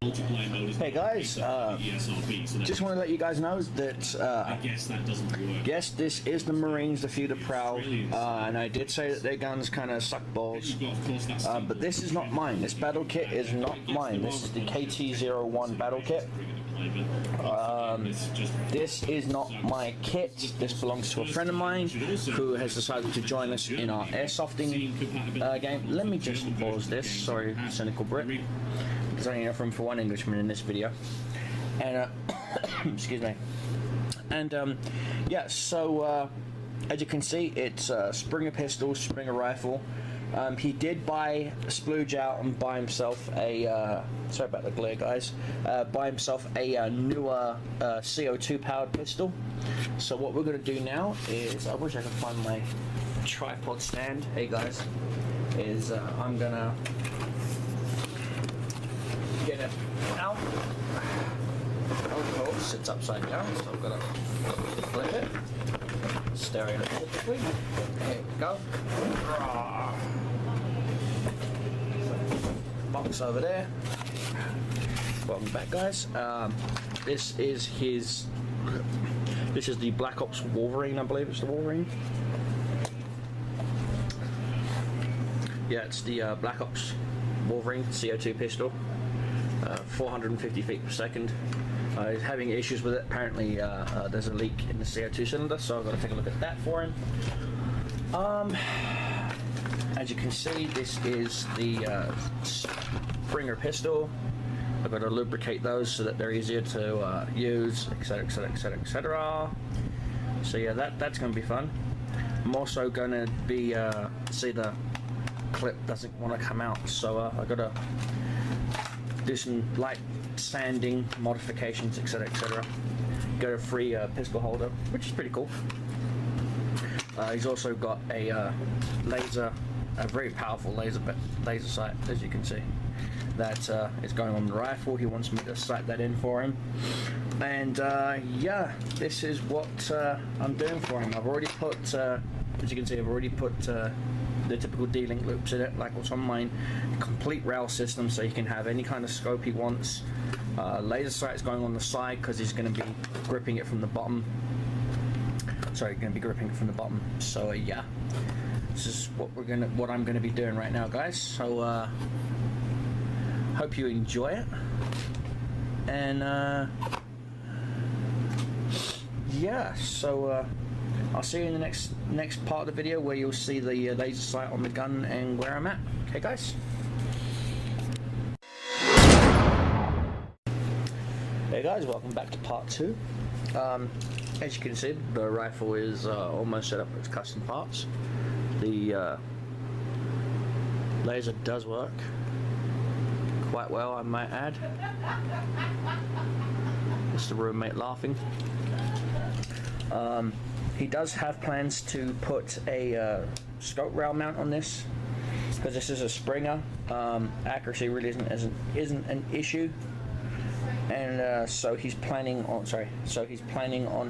Hey guys, just want to let you guys know that yes, this is the Marines, the few that prowl, and I did say that their guns kind of suck balls, but this is not mine. This battle kit is not mine. This is the KT-01 battle kit. This is not my kit. This belongs to a friend of mine who has decided to join us in our airsofting game. Let me just pause this. Sorry, cynical Brit. There's only enough room for one Englishman in this video. And excuse me. And yeah, so as you can see, it's Springer pistol, Springer rifle. He did buy splooge out and buy himself a sorry about the glare, guys. Buy himself a newer CO2 powered pistol. So what we're gonna do now is, I wish I could find my tripod stand. Hey guys, is I'm gonna get it out. Of course, sits upside down, so I've got to flip it. Stereotypically. There we go. Box over there. Welcome back, guys. This is his. This is the Black Ops Wolverine, I believe it's the Wolverine. Yeah, it's the Black Ops Wolverine CO2 pistol. 450 feet per second. He's having issues with it. Apparently there's a leak in the CO2 cylinder, so I've got to take a look at that for him. As you can see, this is the Springer pistol. I've got to lubricate those so that they're easier to use, etc, etc, etc, etc. So yeah, that's going to be fun. I'm also going to be see the clip doesn't want to come out, so I've got to do some light sanding, modifications, etc, etc. Get a free pistol holder, which is pretty cool. He's also got a laser, a very powerful laser sight, as you can see. That is going on the rifle. He wants me to sight that in for him. And yeah, this is what I'm doing for him. I've already put, as you can see, I've already put the typical D-link loops in it, like what's on mine. Complete rail system, so he can have any kind of scope he wants. Laser sights going on the side because he's going to be gripping it from the bottom. Sorry, going to be gripping it from the bottom. So yeah, this is what I'm gonna be doing right now, guys. So hope you enjoy it, and yeah. So I'll see you in the next part of the video where you'll see the laser sight on the gun and where I'm at. Okay, guys. Hey guys, welcome back to part 2. As you can see, the rifle is almost set up with its custom parts. The laser does work quite well, I might add. Just the roommate laughing. He does have plans to put a scope rail mount on this, because this is a Springer. Accuracy really isn't an issue, and so he's planning on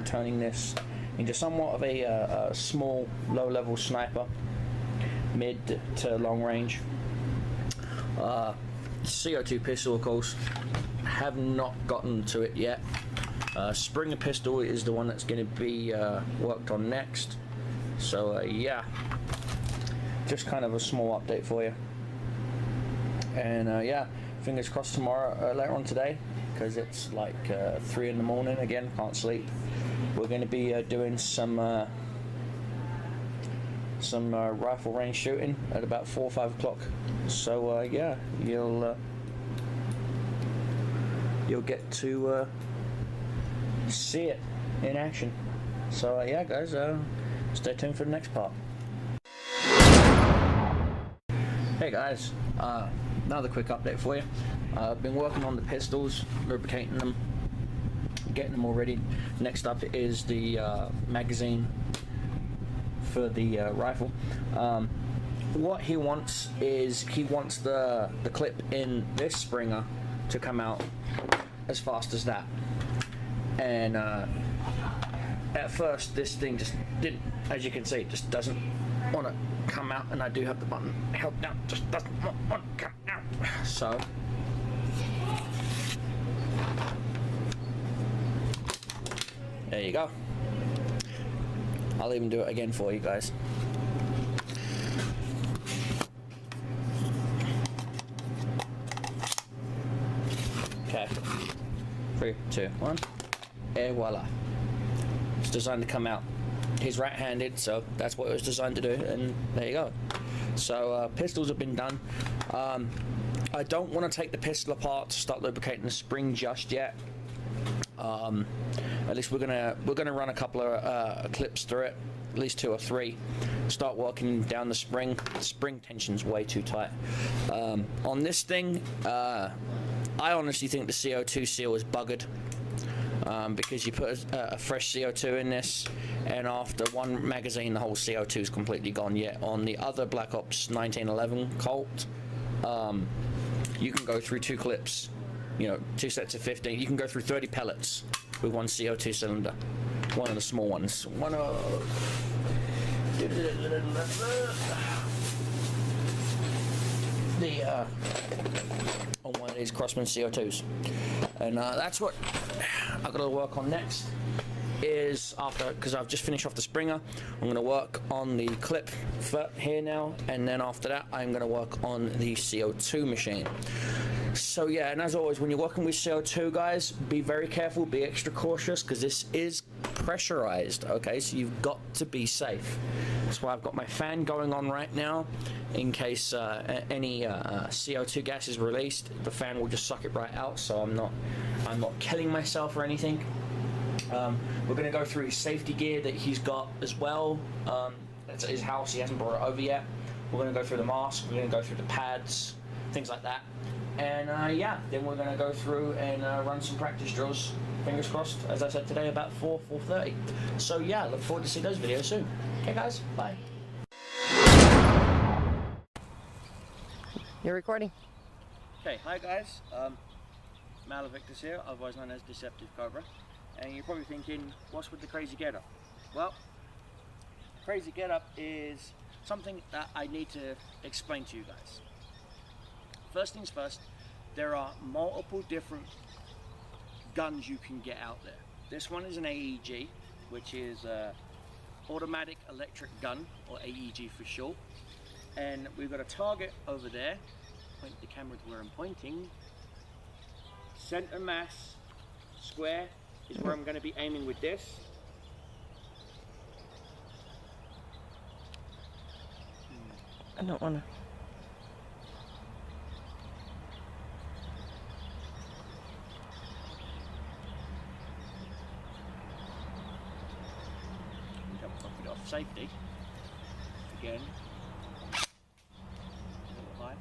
turning this into somewhat of a small, low-level sniper, mid to long range. CO2 pistol, of course, have not gotten to it yet. Springer pistol is the one that's going to be worked on next. So yeah, just kind of a small update for you. And yeah, fingers crossed tomorrow, later on today, because it's like 3 in the morning again, can't sleep. We're going to be doing some rifle range shooting at about 4 or 5 o'clock. So yeah, you'll get to see it in action. So yeah, guys, stay tuned for the next part. Hey guys, another quick update for you. I've been working on the pistols, lubricating them, getting them all ready. Next up is the magazine for the rifle. What he wants is the clip in this Springer to come out as fast as that. And at first this thing just didn't, as you can see, it just doesn't want to come out, and I do have the button held down, just doesn't want to come out. So There you go. I'll even do it again for you guys. Okay. 3, 2, 1. Et voila. It's designed to come out. He's right-handed, so that's what it was designed to do, and there you go. So pistols have been done. I don't want to take the pistol apart to start lubricating the spring just yet. At least we're gonna run a couple of clips through it, at least 2 or 3. Start working down the spring. Spring tension's way too tight. On this thing, I honestly think the CO2 seal is buggered. Because you put a fresh CO2 in this, and after one magazine the whole CO2 is completely gone. Yet on the other Black Ops 1911 Colt, you can go through 2 clips, you know, 2 sets of 15. You can go through 30 pellets with one CO2 cylinder, one of the small ones. One of the on one of these Crossman CO2s, and that's what I've got to work on next. Is after, because I've just finished off the Springer, I'm going to work on the clip for here now, and then after that I'm going to work on the CO2 machine. So yeah, and as always, when you're working with CO2, guys, be very careful, be extra cautious, because this is pressurized, okay? So you've got to be safe. That's why I've got my fan going on right now, in case any CO2 gas is released. The fan will just suck it right out, so I'm not killing myself or anything. We're going to go through his safety gear that he's got as well. It's at his house, he hasn't brought it over yet. We're going to go through the mask, we're going to go through the pads, things like that. And yeah, then we're going to go through and run some practice drills, fingers crossed, as I said today, about 4:30. So yeah, look forward to see those videos soon. Okay guys, bye. You're recording. Okay, hi guys, Malavictus here, otherwise known as Deceptive Cobra. And you're probably thinking, what's with the crazy getup? Well, crazy getup is something that I need to explain to you guys. First things first, there are multiple different guns you can get out there. This one is an AEG, which is automatic electric gun, or AEG for short. And we've got a target over there. Point the camera to where I'm pointing. Center mass, square, is where I'm going to be aiming with this. I don't want to. Pop it off safety. Again. A little high.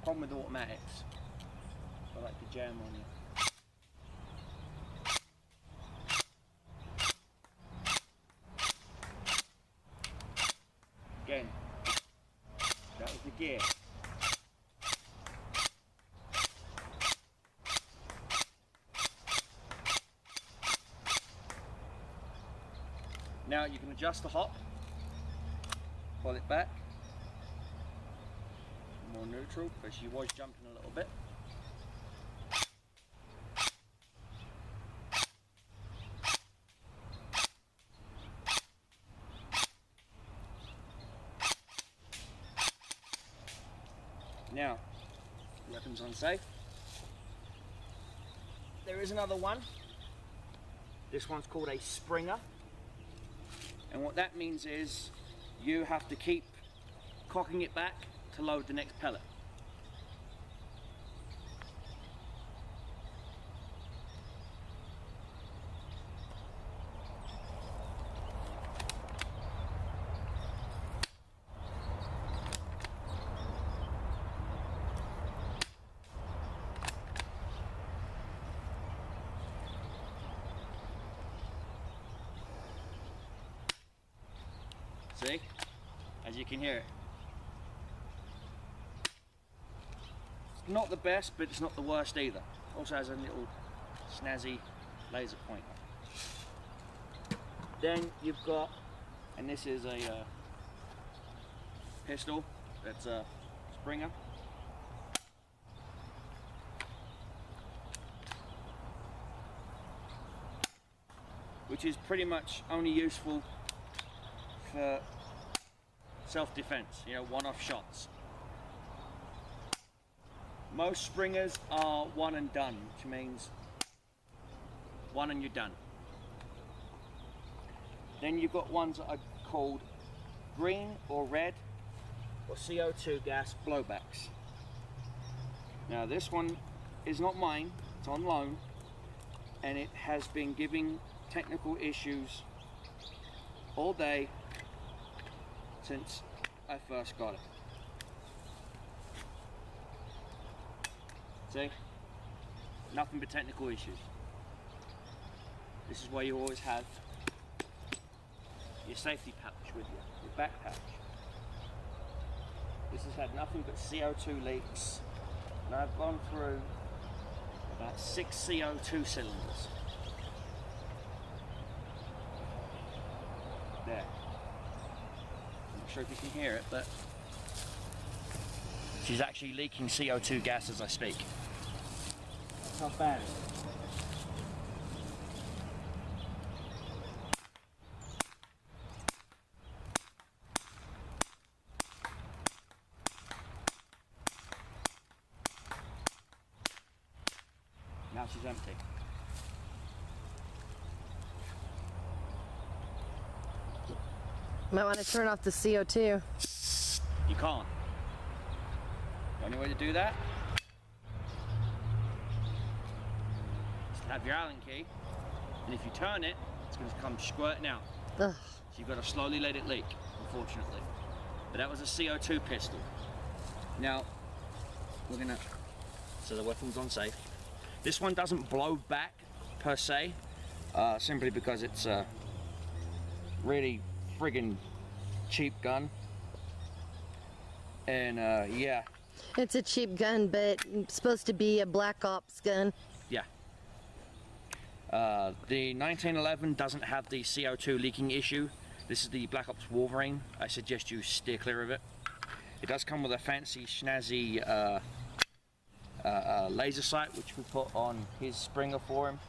Problem with automatics, I like to jam on you. Again, that was the gear. Now you can adjust the hop, pull it back. More neutral, because she was jumping a little bit. Now, weapons on safe. There is another one. This one's called a Springer. And what that means is you have to keep cocking it back to load the next pellet. See? As you can hear it. Not the best, but it's not the worst either. Also has a little snazzy laser pointer. Then you've got, and this is a pistol, that's a Springer. which is pretty much only useful for self-defense, you know, one-off shots. Most springers are one and done, which means one and you're done. Then you've got ones that are called green or red or CO2 gas blowbacks. Now this one is not mine, it's on loan, and it has been giving technical issues all day since I first got it. See? Nothing but technical issues. This is why you always have your safety pouch with you, your back pouch. This has had nothing but CO2 leaks, and I've gone through about 6 CO2 cylinders. There. I'm not sure if you can hear it, but she's actually leaking CO2 gas as I speak. That's how bad it is. Now she's empty. Might want to turn off the CO2. You can't. The only way to do that is to have your Allen key, and if you turn it, it's going to come squirting out. Ugh. So you've got to slowly let it leak, unfortunately. But that was a CO2 pistol. Now, we're going to... So the weapon's on safe. This one doesn't blow back, per se, simply because it's a really friggin' cheap gun. And, yeah. It's a cheap gun, but it's supposed to be a Black Ops gun. Yeah. The 1911 doesn't have the CO2 leaking issue. This is the Black Ops Wolverine. I suggest you steer clear of it. It does come with a fancy, snazzy laser sight, which we put on his Springer for him.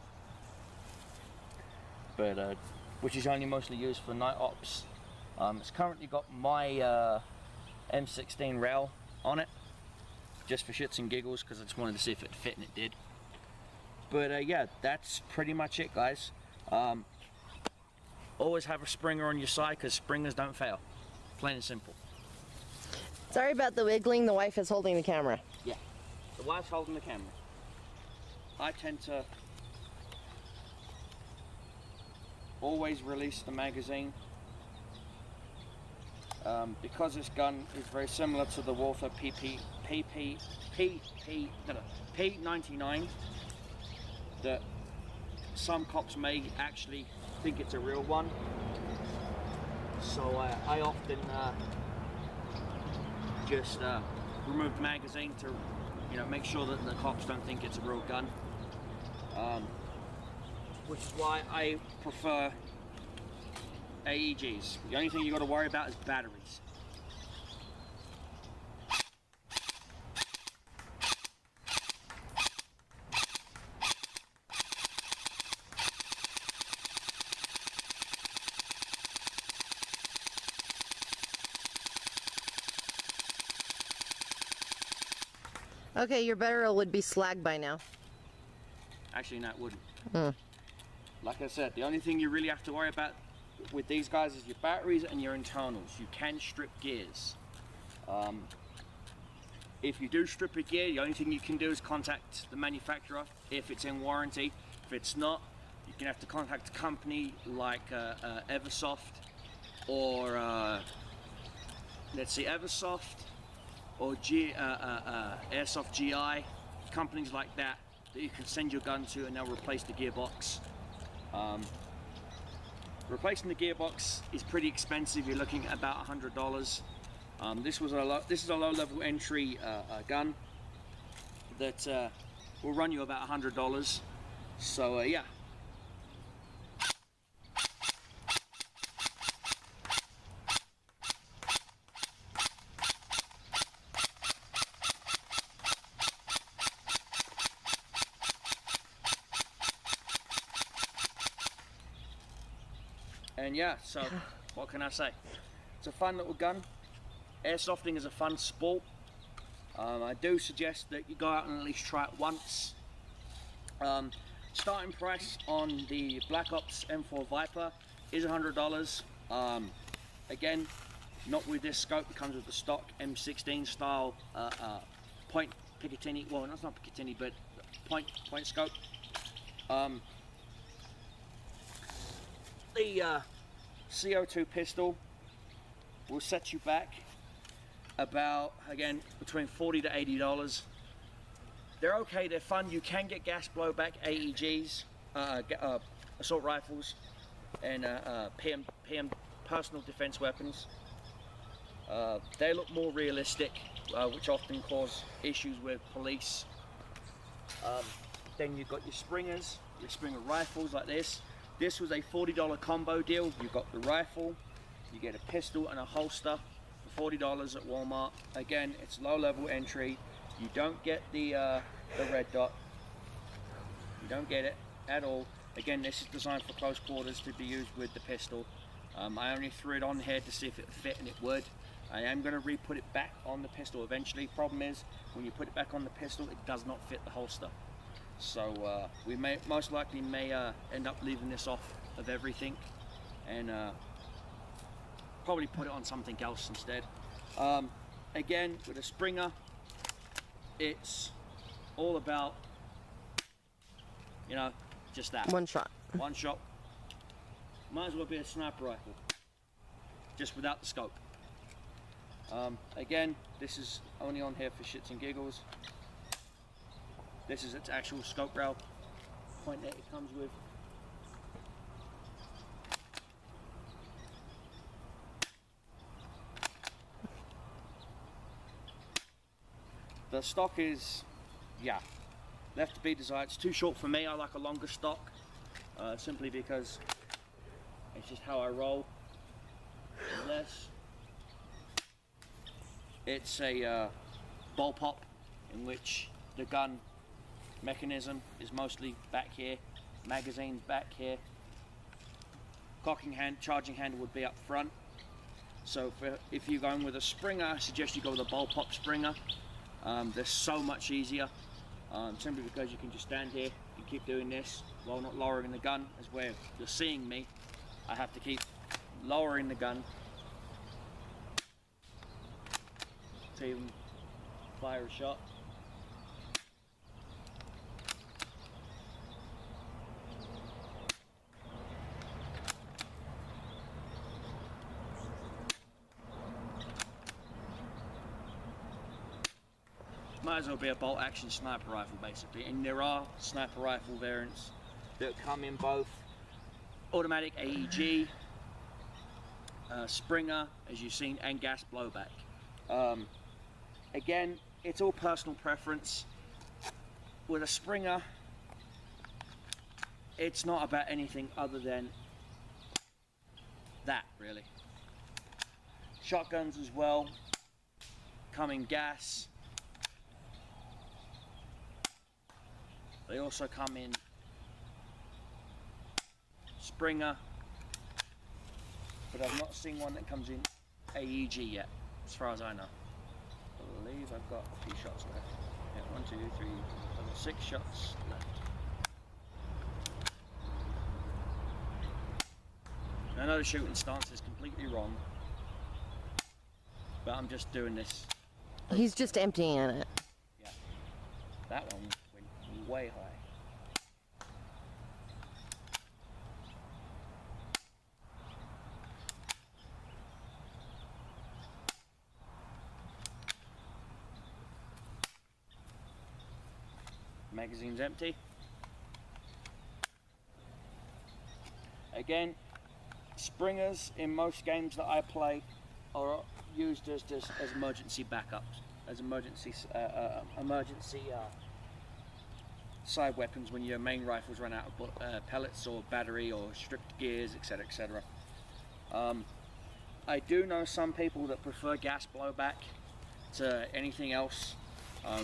But, which is only mostly used for night ops. It's currently got my M16 rail on it, just for shits and giggles, because I just wanted to see if it fit, and it did. But yeah, that's pretty much it, guys. Always have a Springer on your side, because Springers don't fail. Plain and simple. Sorry about the wiggling. The wife is holding the camera. Yeah, the wife's holding the camera. I tend to always release the magazine. Because this gun is very similar to the Walther P99, that some cops may actually think it's a real one. So I often just remove the magazine to, you know, make sure that the cops don't think it's a real gun. Which is why I prefer AEGs. The only thing you got to worry about is batteries. Okay, your barrel would be slagged by now. Actually, no, it wouldn't. Like I said, the only thing you really have to worry about with these guys is your batteries and your internals. You can strip gears. If you do strip a gear, the only thing you can do is contact the manufacturer if it's in warranty. If it's not, you're gonna have to contact a company like emeryArmyairsoft, or let's see, emeryArmyairsoft, or Airsoft GI, companies like that you can send your gun to, and they'll replace the gearbox. Replacing the gearbox is pretty expensive. You're looking at about $100. This is a low-level entry gun that will run you about $100. So yeah. And yeah, so what can I say? It's a fun little gun. Airsofting is a fun sport. I do suggest that you go out and at least try it once. Starting price on the Black Ops M4 Viper is $100. Again, not with this scope. It comes with the stock M16 style point Picatinny. Well, that's not Picatinny, but point scope. The CO2 pistol will set you back about, again, between $40 to $80. They're okay, they're fun. You can get gas blowback AEGs, assault rifles, and PM personal defense weapons. They look more realistic, which often cause issues with police. Then you've got your Springers, your Springer rifles like this. This was a $40 combo deal. You got the rifle, you get a pistol and a holster for $40 at Walmart. Again, it's low level entry. You don't get the red dot. You don't get it at all. Again, this is designed for close quarters to be used with the pistol. I only threw it on here to see if it fit, and it would. I am going to re-put it back on the pistol eventually. Problem is, when you put it back on the pistol, it does not fit the holster. So we most likely may end up leaving this off of everything, and probably put it on something else instead. Again, with a Springer, it's all about, you know, just that. One shot. One shot. Might as well be a sniper rifle, just without the scope. Again, this is only on here for shits and giggles. This is its actual scope rail point that it comes with. The stock is, yeah, left to be desired. It's too short for me. I like a longer stock, simply because it's just how I roll. Unless it's a ball pop, in which the gun mechanism is mostly back here, magazine back here, cocking hand, charging handle would be up front. So if you're going with a Springer, I suggest you go with a ball pop Springer. They're so much easier, simply because you can just stand here and keep doing this while not lowering the gun. As where you're seeing me, I have to keep lowering the gun to even fire a shot. Might as well be a bolt action sniper rifle basically, and there are sniper rifle variants that come in both automatic AEG, Springer, as you've seen, and gas blowback. Again, it's all personal preference. With a Springer, it's not about anything other than that, really. Shotguns as well come in gas. They also come in Springer, but I've not seen one that comes in AEG yet, as far as I know. I believe I've got a few shots left. Yeah, 1, 2, 3, I've got 6 shots left. I know the shooting stance is completely wrong, but I'm just doing this. He's just emptying it. Yeah, that one went way high. Magazine's empty. Again, Springers in most games that I play are used as emergency backups, as emergency side weapons when your main rifles run out of pellets or battery or stripped gears, etc., etc. I do know some people that prefer gas blowback to anything else.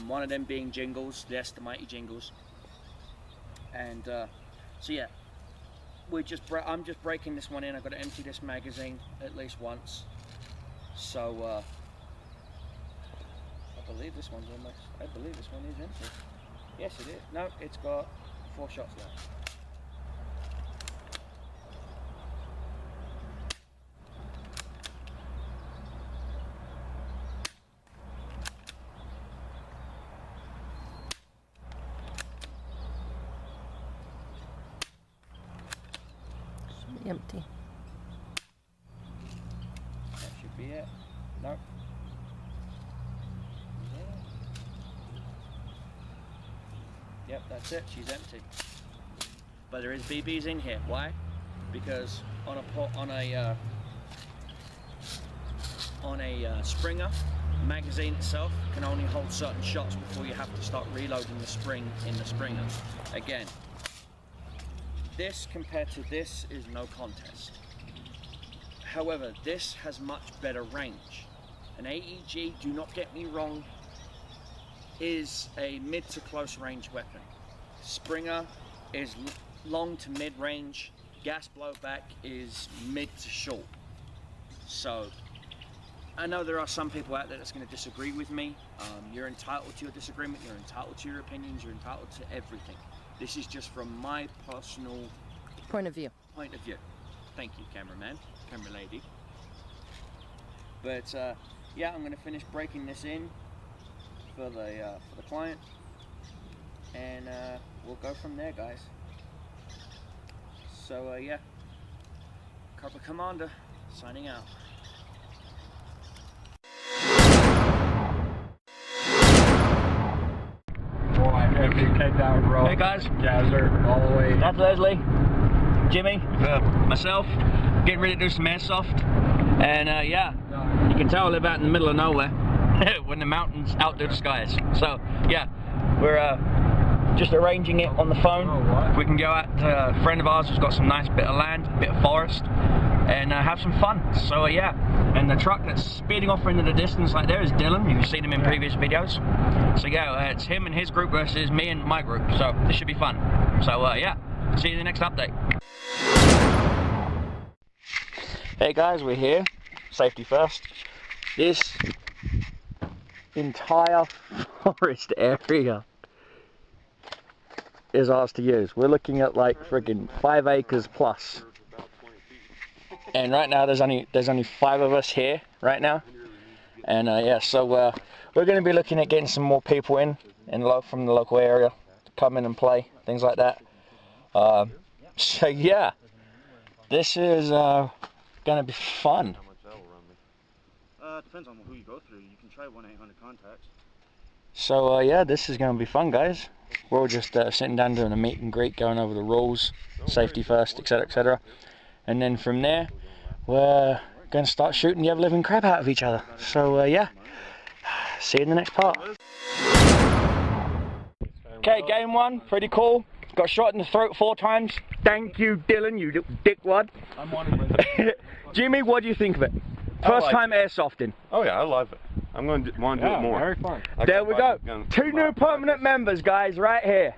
One of them being Jingles, yes, the mighty Jingles. And so yeah, I'm just breaking this one in. I've got to empty this magazine at least once. So I believe this one's almost. I believe this one is empty. Yes, it is. No, it's got 4 shots left. Empty. That should be it. Nope. Yep, that's it. She's empty. But there is BBs in here. Why? Because on a Springer, the magazine itself can only hold certain shots before you have to start reloading the spring in the Springer. Again, this compared to this is no contest. However, this has much better range. An AEG, do not get me wrong, is a mid to close range weapon. Springer is long to mid range. Gas blowback is mid to short. So I know there are some people out there that's going to disagree with me. You're entitled to your disagreement, you're entitled to your opinions, you're entitled to everything. This is just from my personal Point of view. Thank you, cameraman, camera lady. But yeah, I'm going to finish breaking this in for the client, and we'll go from there, guys. So yeah, Cobra Commander signing out. Hey guys, all the way. that's Leslie, Jimmy, myself, getting ready to do some airsoft, and yeah, you can tell I live out in the middle of nowhere when the mountains outdo the skies. So yeah, we're just arranging it on the phone. We can go out to a friend of ours who's got some nice bit of land, bit of forest, and have some fun. So yeah, and the truck that's speeding off into the distance like there is Dylan. You've seen him in previous videos. So yeah, it's him and his group versus me and my group. So this should be fun. So yeah, see you in the next update. Hey guys, we're here. Safety first. This entire forest area is ours to use. We're looking at like friggin' 5 acres plus. And right now there's only 5 of us here right now. And yeah, so we're going to be looking at getting some more people in from the local area to come in and play, things like that. So yeah, this is going to be fun. Depends on who you go through. You can try 1-800 contacts. So yeah, this is going to be fun, guys. We're all just sitting down doing a meet and greet, going over the rules, safety first, etc, etc. And then from there, we're going to start shooting the ever-living crap out of each other. So yeah, see you in the next part. Okay, game 1, pretty cool. Got shot in the throat 4 times. Thank you, Dylan, you little dickwad. I'm on it. Jimmy, what do you think of it? First time airsofting. Oh yeah, I love it. I'm going to want to do it more. Very fun. There we go. 2 new permanent members, guys, right here.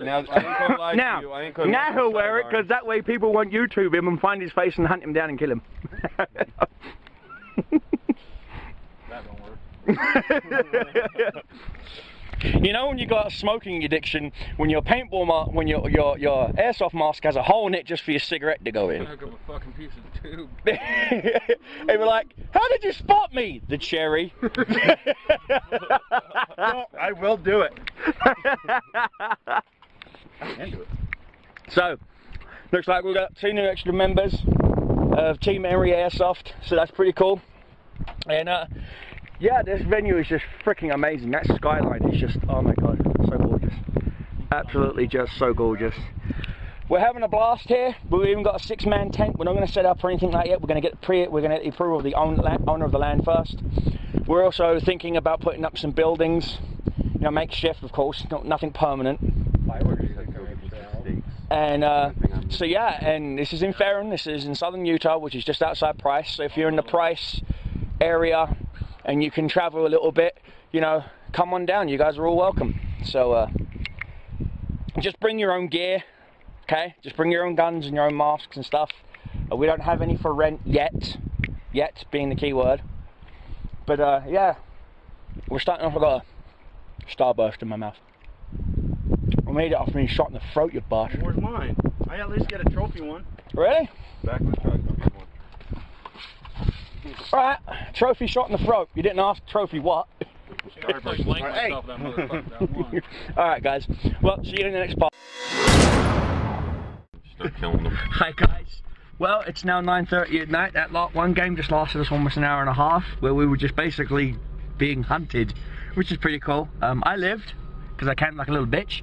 Now he'll wear it, because that way people won't YouTube him and find his face and hunt him down and kill him. That won't work. You know when you got a smoking addiction, when your paintball, when your airsoft mask has a hole in it just for your cigarette to go in. I got a fucking piece of tube. They were like, "How did you spot me?" The cherry. No, I will do it. So, looks like we've got 2 new extra members of Team emeryArmyairsoft, so that's pretty cool. And yeah, this venue is just freaking amazing. That skyline is just, oh my god, so gorgeous. Absolutely just so gorgeous. We're having a blast here. We've even got a 6-man tent. We're not going to set up or anything like that. We're going to get the approval of the owner of the land first. We're also thinking about putting up some buildings, you know, makeshift, of course, nothing permanent. And so yeah, and this is in Ferron. This is in southern Utah, which is just outside Price. So if you're in the Price area and you can travel a little bit, you know, come on down. You guys are all welcome. So just bring your own gear, okay? Just bring your own guns and your own masks and stuff. We don't have any for rent yet. Yet being the key word. But yeah, we're starting off. I got a starburst in my mouth. I made it off being shot in the throat, you bastard. Where's mine? I at least get a trophy one. Really? Back in the truck, I'll get one. Alright, trophy shot in the throat. You didn't ask trophy what? Hey. Alright guys, well, see you in the next part. Start killing them. Hi guys. Well, it's now 9:30 at night. That one game just lasted us almost an hour and a half, where we were just basically being hunted, which is pretty cool. I lived, because I camped like a little bitch.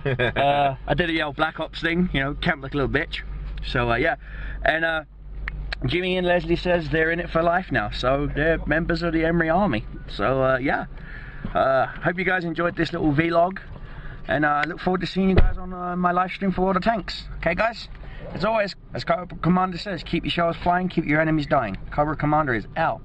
I did a old Black Ops thing, you know, camped like a little bitch. So yeah, and Jimmy and Leslie says they're in it for life now, so they're members of the Emery Army. So yeah, hope you guys enjoyed this little vlog, and I look forward to seeing you guys on my live stream for World of Tanks. Okay guys, as always, as Cobra Commander says, keep your shells flying, keep your enemies dying. Cobra Commander is out.